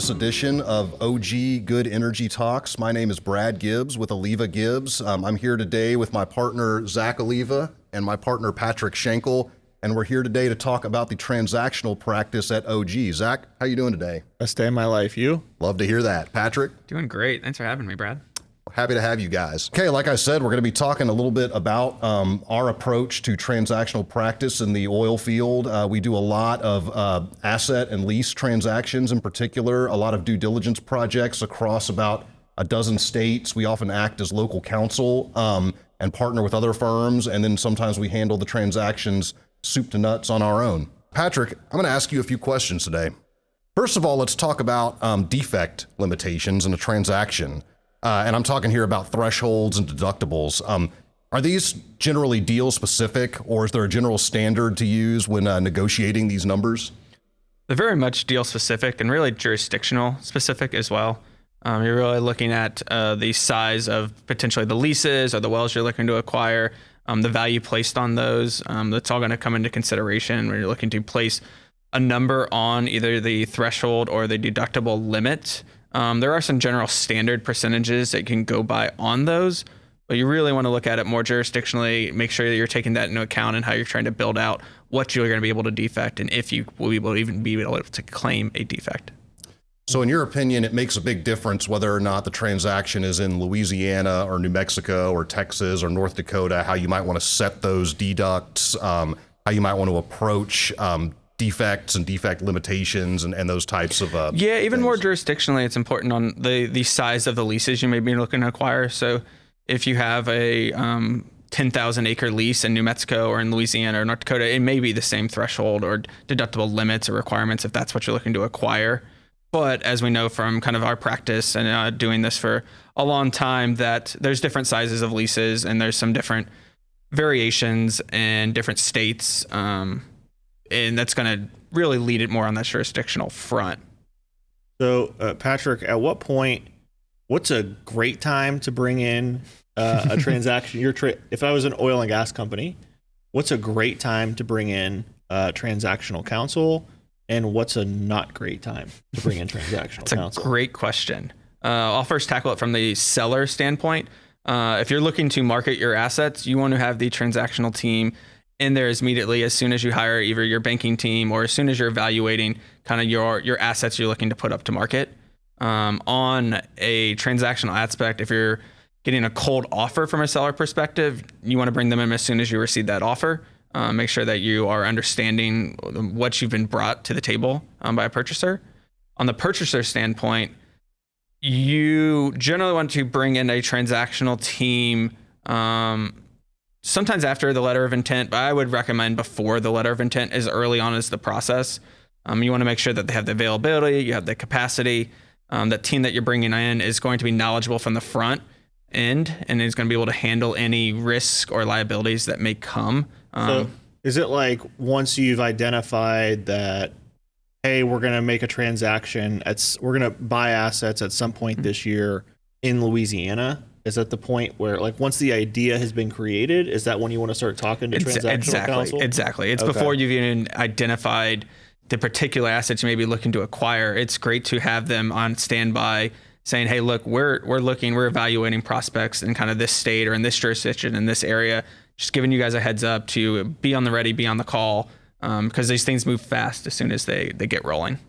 this edition of OG Good Energy Talks. My name is Brad Gibbs with Oliva Gibbs. I'm here today with my partner, Zack Oliva, and my partner, Patrick Schenkel, and we're here today to talk about the transactional practice at OG. Zack, how you doing today? Best day of my life. You? Love to hear that. Patrick? Doing great. Thanks for having me, Brad. Happy to have you guys. Okay, like I said, we're going to be talking a little bit about our approach to transactional practice in the oil field. We do a lot of asset and lease transactions in particular, a lot of due diligence projects across about a dozen states. We often act as local counsel and partner with other firms, and then sometimes we handle the transactions soup to nuts on our own. Patrick, I'm going to ask you a few questions today. First of all, let's talk about defect limitations in a transaction. And I'm talking here about thresholds and deductibles. Are these generally deal specific, or is there a general standard to use when negotiating these numbers? They're very much deal specific and really jurisdictional specific as well. You're really looking at the size of potentially the leases or the wells you're looking to acquire, the value placed on those. That's all going to come into consideration when you're looking to place a number on either the threshold or the deductible limit. There are some general standard percentages that you can go by on those, but you really want to look at it more jurisdictionally, make sure that you're taking that into account and how you're trying to build out what you're going to be able to defect and if you will be able to even be able to claim a defect. So in your opinion, it makes a big difference whether or not the transaction is in Louisiana or New Mexico or Texas or North Dakota, how you might want to set those deducts, how you might want to approach defects and defect limitations and those types of even things. More jurisdictionally, it's important on the size of the leases you may be looking to acquire. So if you have a 10,000 acre lease in New Mexico or in Louisiana or North Dakota, it may be the same threshold or deductible limits or requirements if that's what you're looking to acquire. But as we know from kind of our practice and doing this for a long time, that there's different sizes of leases and there's some different variations in different states. And that's going to really lead it more on that jurisdictional front. So, Patrick, at what point, what's a great time to bring in a transaction? If I was an oil and gas company, what's a great time to bring in transactional counsel? And what's a not great time to bring in transactional counsel? That's a great question. I'll first tackle it from the seller standpoint. If you're looking to market your assets, you want to have the transactional team in there immediately as soon as you hire either your banking team or as soon as you're evaluating kind of your assets you're looking to put up to market. On a transactional aspect, if you're getting a cold offer from a seller perspective, you want to bring them in as soon as you receive that offer. Make sure that you are understanding what you've been brought to the table by a purchaser. On the purchaser standpoint, you generally want to bring in a transactional team sometimes after the letter of intent, but I would recommend before the letter of intent as early on as the process. You want to make sure that they have the availability, you have the capacity. That team that you're bringing in is going to be knowledgeable from the front end and is going to be able to handle any risk or liabilities that may come. So is it like once you've identified that, hey, we're going to make a transaction, we're going to buy assets at some point this year in Louisiana? Is that the point where, like, once the idea has been created, is that when you want to start talking to transactional counsel? Exactly. It's before you've even identified the particular assets you may be looking to acquire. It's great to have them on standby saying, hey, look, we're evaluating prospects in kind of this state or in this jurisdiction, in this area. Just giving you guys a heads up to be on the ready, be on the call, because these things move fast as soon as they get rolling.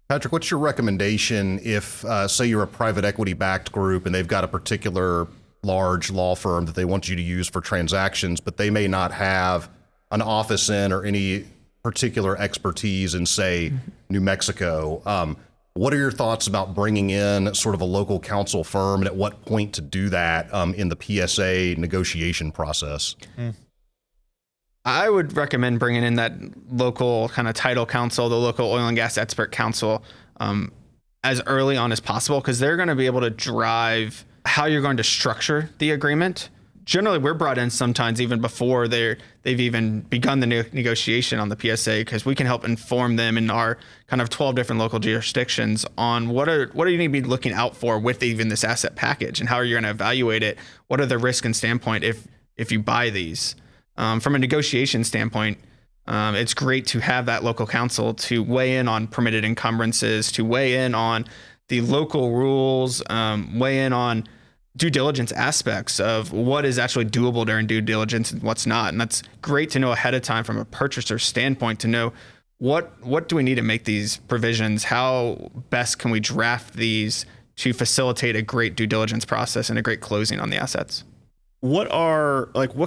Patrick, what's your recommendation if, say, you're a private equity-backed group and they've got a particular large law firm that they want you to use for transactions, but they may not have an office in or any particular expertise in, say, New Mexico? What are your thoughts about bringing in sort of a local counsel firm, and at what point to do that in the PSA negotiation process? I would recommend bringing in that local kind of title counsel, the local oil and gas expert counsel, as early on as possible, because they're going to be able to drive how you're going to structure the agreement. Generally, we're brought in sometimes even before they've even begun the negotiation on the PSA, because we can help inform them in our kind of 12 different local jurisdictions on what do you need to be looking out for with even this asset package, and how are you going to evaluate it? What are the risks and standpoint if you buy these? From a negotiation standpoint, It's great to have that local counsel to weigh in on permitted encumbrances, to weigh in on the local rules, weigh in on due diligence aspects of what is actually doable during due diligence and what's not. And that's great to know ahead of time from a purchaser standpoint, to know what do we need to make these provisions? How best can we draft these to facilitate a great due diligence process and a great closing on the assets? What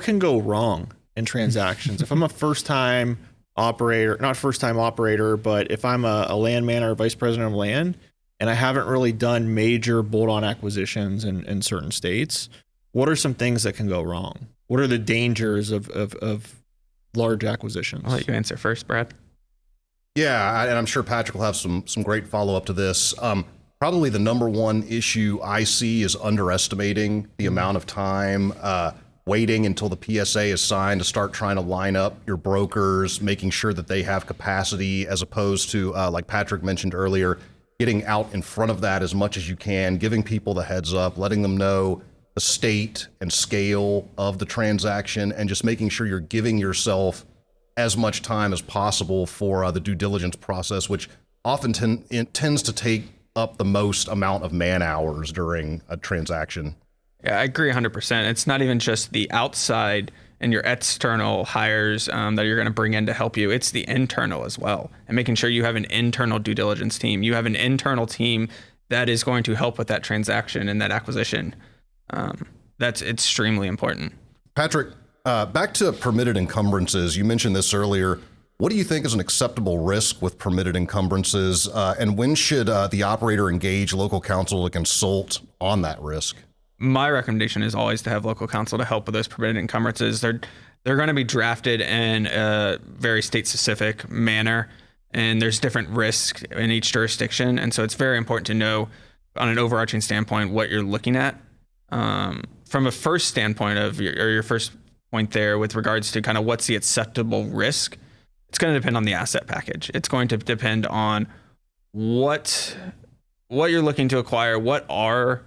can go wrong in transactions? If I'm a first-time operator, not first-time operator, but if I'm a landman or a vice president of land, and I haven't really done major bolt-on acquisitions in certain states, what are some things that can go wrong? What are the dangers of large acquisitions? I'll let you answer first, Brad. Yeah, and I'm sure Patrick will have some great follow-up to this. Probably the number one issue I see is underestimating the amount of time, waiting until the PSA is signed to start trying to line up your brokers, making sure that they have capacity, as opposed to, like Patrick mentioned earlier, getting out in front of that as much as you can, giving people the heads up, letting them know the state and scale of the transaction, and just making sure you're giving yourself as much time as possible for the due diligence process, which often tends to take up the most amount of man hours during a transaction. Yeah, I agree 100%. It's not even just the outside and your external hires that you're going to bring in to help you. It's the internal as well, and making sure you have an internal due diligence team. You have an internal team that is going to help with that transaction and that acquisition. That's extremely important. Patrick, back to permitted encumbrances. You mentioned this earlier. What do you think is an acceptable risk with permitted encumbrances, and when should the operator engage local counsel to consult on that risk? My recommendation is always to have local counsel to help with those permitted encumbrances. They're going to be drafted in a very state-specific manner, and there's different risks in each jurisdiction. And so it's very important to know, on an overarching standpoint, what you're looking at. From a first standpoint your first point there with regards to kind of what's the acceptable risk, it's going to depend on the asset package. It's going to depend on what you're looking to acquire, what are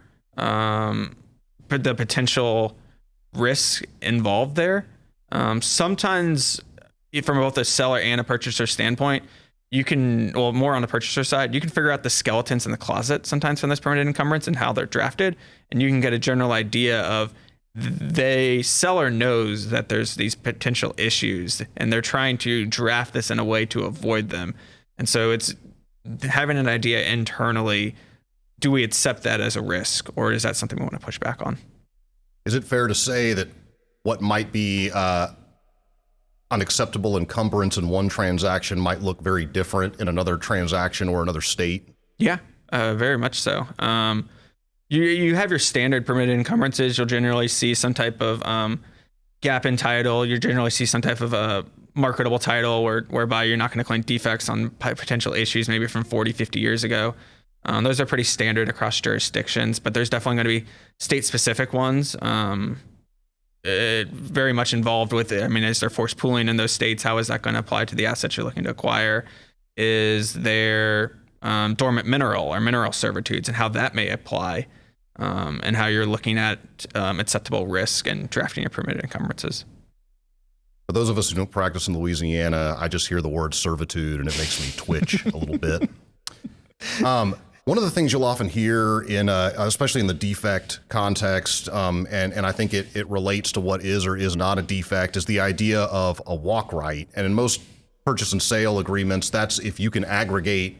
the potential risks involved there. Sometimes from both a seller and a purchaser standpoint, more on the purchaser side, you can figure out the skeletons in the closet sometimes from this permitted encumbrance and how they're drafted. And you can get a general idea of the seller knows that there's these potential issues and they're trying to draft this in a way to avoid them. And so it's having an idea internally, do we accept that as a risk, or is that something we want to push back on? Is it fair to say that what might be unacceptable encumbrance in one transaction might look very different in another transaction or another state? Yeah, very much so. You have your standard permitted encumbrances. You'll generally see some type of gap in title. You generally see some type of a marketable title whereby you're not going to claim defects on potential issues maybe from 40, 50 years ago. Those are pretty standard across jurisdictions, but there's definitely going to be state-specific ones. Very much involved with it. I mean, is there forced pooling in those states? How is that going to apply to the assets you're looking to acquire? Is there dormant mineral or mineral servitudes, and how that may apply, and how you're looking at acceptable risk and drafting your permitted encumbrances? For those of us who don't practice in Louisiana, I just hear the word servitude and it makes me twitch a little bit. One of the things you'll often hear in, especially in the defect context, and I think it relates to what is or is not a defect, is the idea of a walk right. And in most purchase and sale agreements, that's if you can aggregate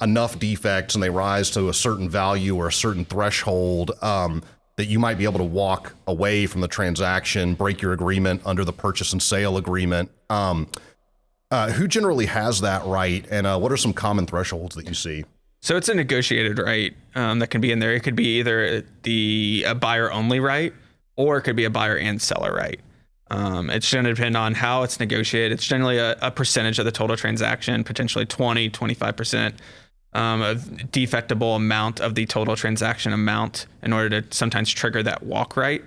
enough defects and they rise to a certain value or a certain threshold, that you might be able to walk away from the transaction, break your agreement under the purchase and sale agreement. Who generally has that right, and what are some common thresholds that you see? So it's a negotiated right that can be in there. It could be either a buyer only right, or it could be a buyer and seller right. It's going to depend on how it's negotiated. It's generally a percentage of the total transaction, potentially 20, 25% of defectable amount of the total transaction amount in order to sometimes trigger that walk right.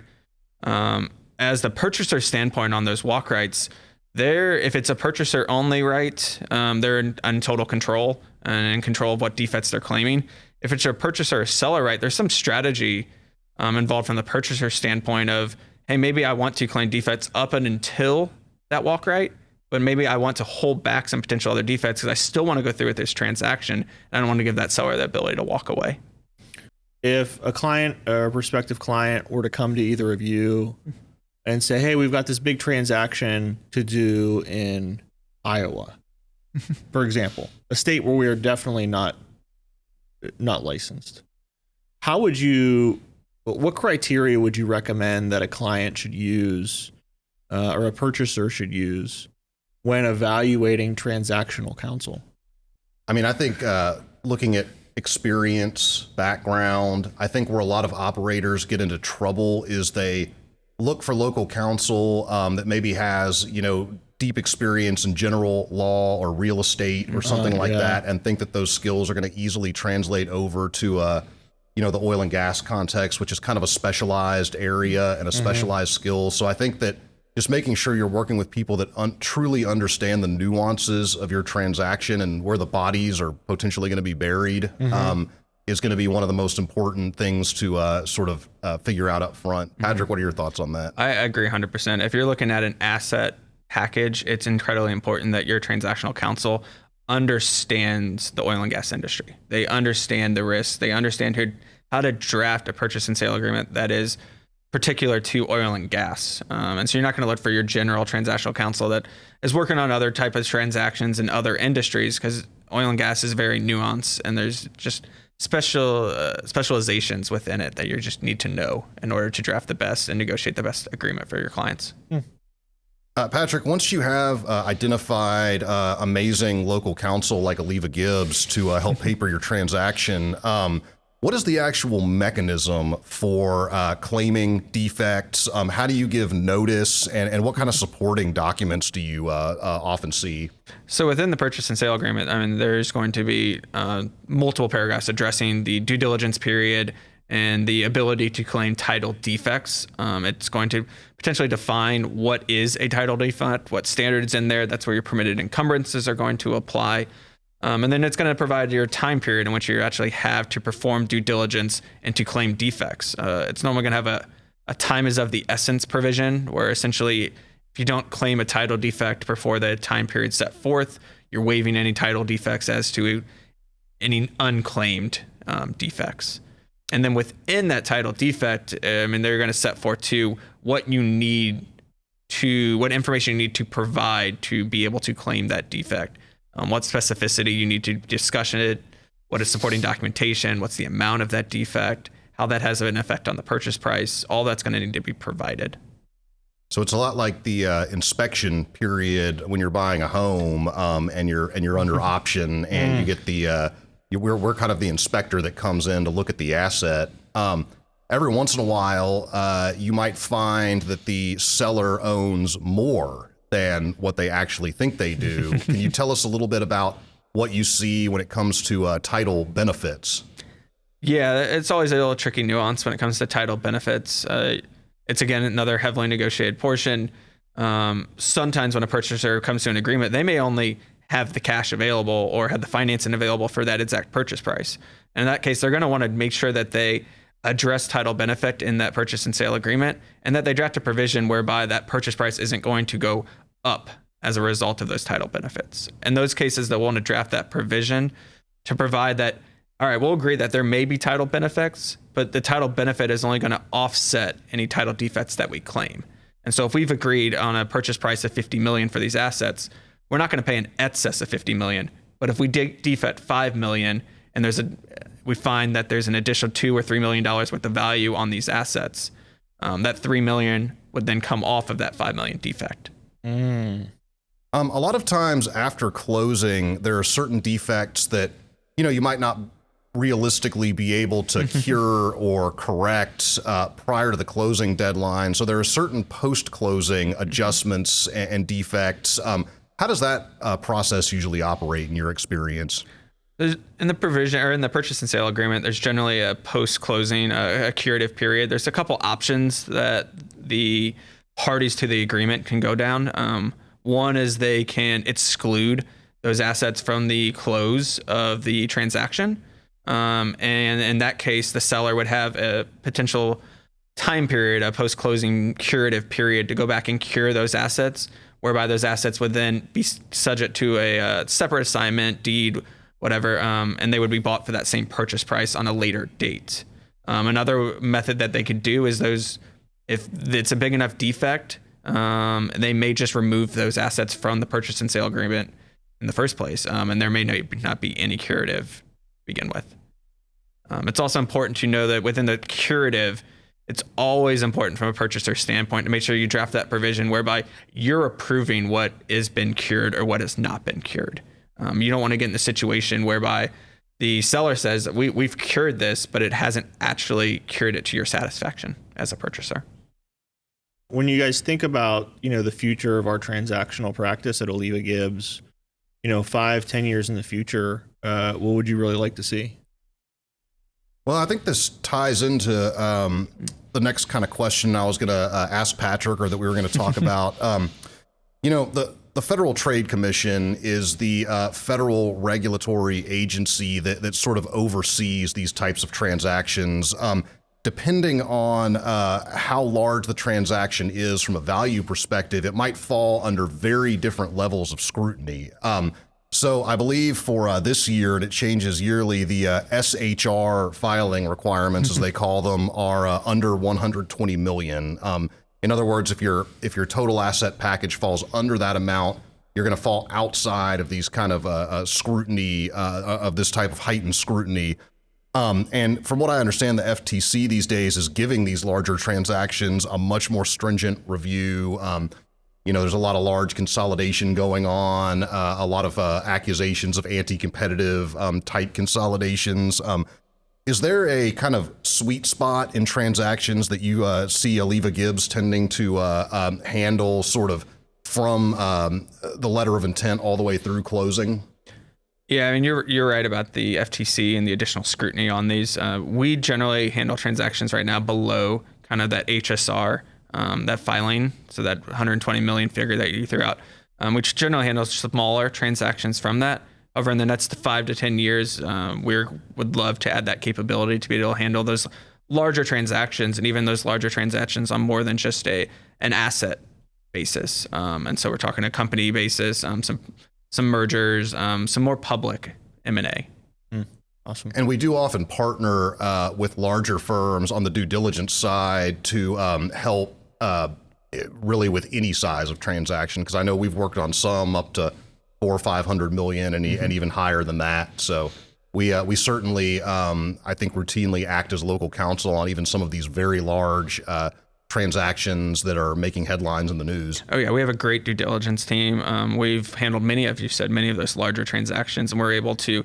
As the purchaser standpoint on those walk rights, if it's a purchaser only right, they're in total control and in control of what defects they're claiming. If it's a purchaser or seller right, there's some strategy involved from the purchaser standpoint of, hey, maybe I want to claim defects up and until that walk right, but maybe I want to hold back some potential other defects because I still want to go through with this transaction, and I don't want to give that seller the ability to walk away. If a client or a prospective client were to come to either of you and say, hey, we've got this big transaction to do in Iowa, for example, a state where we are definitely not licensed, what criteria would you recommend that a client should use or a purchaser should use when evaluating transactional counsel? I mean, I think looking at experience, background, I think where a lot of operators get into trouble is they look for local counsel that maybe has, deep experience in general law or real estate or something like that, and think that those skills are going to easily translate over to, the oil and gas context, which is kind of a specialized area and a specialized skill. So I think that just making sure you're working with people that truly understand the nuances of your transaction and where the bodies are potentially going to be buried is going to be one of the most important things to figure out up front. Patrick, what are your thoughts on that? I agree 100%. If you're looking at an asset package, it's incredibly important that your transactional counsel understands the oil and gas industry. They understand the risks. They understand how to draft a purchase and sale agreement that is particular to oil and gas. And so you're not going to look for your general transactional counsel that is working on other type of transactions in other industries, because oil and gas is very nuanced and there's just specializations within it that you just need to know in order to draft the best and negotiate the best agreement for your clients. Patrick, once you have identified amazing local counsel like Oliva Gibbs to help paper your transaction, what is the actual mechanism for claiming defects? How do you give notice, and what kind of supporting documents do you often see? So within the purchase and sale agreement, there's going to be multiple paragraphs addressing the due diligence period and the ability to claim title defects. It's going to potentially define what is a title defect, what standards in there. That's where your permitted encumbrances are going to apply. And then it's going to provide your time period in which you actually have to perform due diligence and to claim defects. It's normally going to have a time is of the essence provision, where essentially if you don't claim a title defect before the time period set forth, you're waiving any title defects as to any unclaimed defects. And then within that title defect, they're going to set forth too what information you need to provide to be able to claim that defect. What specificity you need to discuss it, what is supporting documentation, what's the amount of that defect, how that has an effect on the purchase price. All that's going to need to be provided. So it's a lot like the inspection period when you're buying a home and you're under option and you get the we're kind of the inspector that comes in to look at the asset. Every once in a while, you might find that the seller owns more than what they actually think they do. Can you tell us a little bit about what you see when it comes to title benefits? Yeah, it's always a little tricky nuance when it comes to title benefits. It's, again, another heavily negotiated portion. Sometimes when a purchaser comes to an agreement, they may only have the cash available or have the financing available for that exact purchase price. And in that case, they're going to want to make sure that they address title benefit in that purchase and sale agreement, and that they draft a provision whereby that purchase price isn't going to go up as a result of those title benefits. In those cases, they'll want to draft that provision to provide that, all right, we'll agree that there may be title benefits, but the title benefit is only going to offset any title defects that we claim. And so if we've agreed on a purchase price of $50 million for these assets, we're not going to pay an excess of $50 million. But if we defect $5 million and we find that there's an additional $2 or $3 million worth of value on these assets, that $3 million would then come off of that $5 million defect. A lot of times after closing, there are certain defects that, you might not realistically be able to cure or correct prior to the closing deadline. So there are certain post-closing adjustments and defects. How does that process usually operate in your experience? In the provision or in the purchase and sale agreement, there's generally a post-closing, a curative period. There's a couple options that the parties to the agreement can go down. One is they can exclude those assets from the close of the transaction. And in that case, the seller would have a potential time period, a post-closing curative period to go back and cure those assets whereby those assets would then be subject to a separate assignment, deed, whatever, and they would be bought for that same purchase price on a later date. Another method that they could do is if it's a big enough defect, they may just remove those assets from the purchase and sale agreement in the first place, and there may not be any curative to begin with. It's also important to know that within the curative, it's always important from a purchaser standpoint to make sure you draft that provision whereby you're approving what has been cured or what has not been cured. You don't want to get in the situation whereby the seller says, we've cured this, but it hasn't actually cured it to your satisfaction as a purchaser. When you guys think about, the future of our transactional practice at Oliva Gibbs, 5-10 years in the future, what would you really like to see? Well, I think this ties into the next kind of question I was going to ask Patrick, or that we were going to talk about. The Federal Trade Commission is the federal regulatory agency that sort of oversees these types of transactions. Depending on how large the transaction is from a value perspective, it might fall under very different levels of scrutiny. So I believe for this year, and it changes yearly, the SHR filing requirements, as they call them, are under 120 million. In other words, if your total asset package falls under that amount, you're going to fall outside of these kind of scrutiny, of this type of heightened scrutiny. And from what I understand, the FTC these days is giving these larger transactions a much more stringent review. There's a lot of large consolidation going on, a lot of accusations of anti-competitive type consolidations. Is there a kind of sweet spot in transactions that you see Oliva Gibbs tending to handle sort of from the letter of intent all the way through closing? Yeah, I mean, you're right about the FTC and the additional scrutiny on these. We generally handle transactions right now below kind of that HSR, that filing, so that 120 million figure that you threw out, which generally handles smaller transactions from that. Over in the next 5 to 10 years, we would love to add that capability to be able to handle those larger transactions, and even those larger transactions on more than just an asset basis. And so we're talking a company basis, some mergers, some more public M&A. Awesome. And we do often partner with larger firms on the due diligence side to help really with any size of transaction, because I know we've worked on some up to 400 or 500 million and even higher than that. So we certainly, I think, routinely act as local counsel on even some of these very large transactions that are making headlines in the news. Oh yeah, we have a great due diligence team. We've handled many of those larger transactions, and we're able to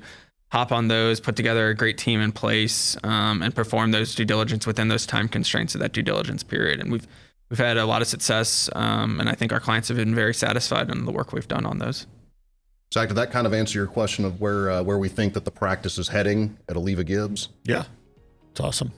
hop on those, put together a great team in place, and perform those due diligence within those time constraints of that due diligence period. And we've had a lot of success, and I think our clients have been very satisfied in the work we've done on those. Zach, did that kind of answer your question of where we think that the practice is heading at Oliva Gibbs? Yeah, it's awesome.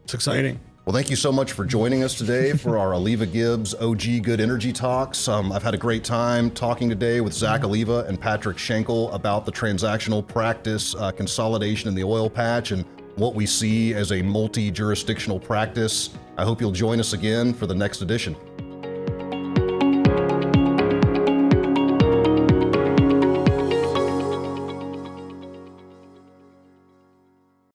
It's exciting. Well, thank you so much for joining us today for our Oliva Gibbs OG Good Energy Talks. I've had a great time talking today with Zack Oliva and Patrick Schenkel about the transactional practice consolidation in the oil patch and what we see as a multi-jurisdictional practice. I hope you'll join us again for the next edition.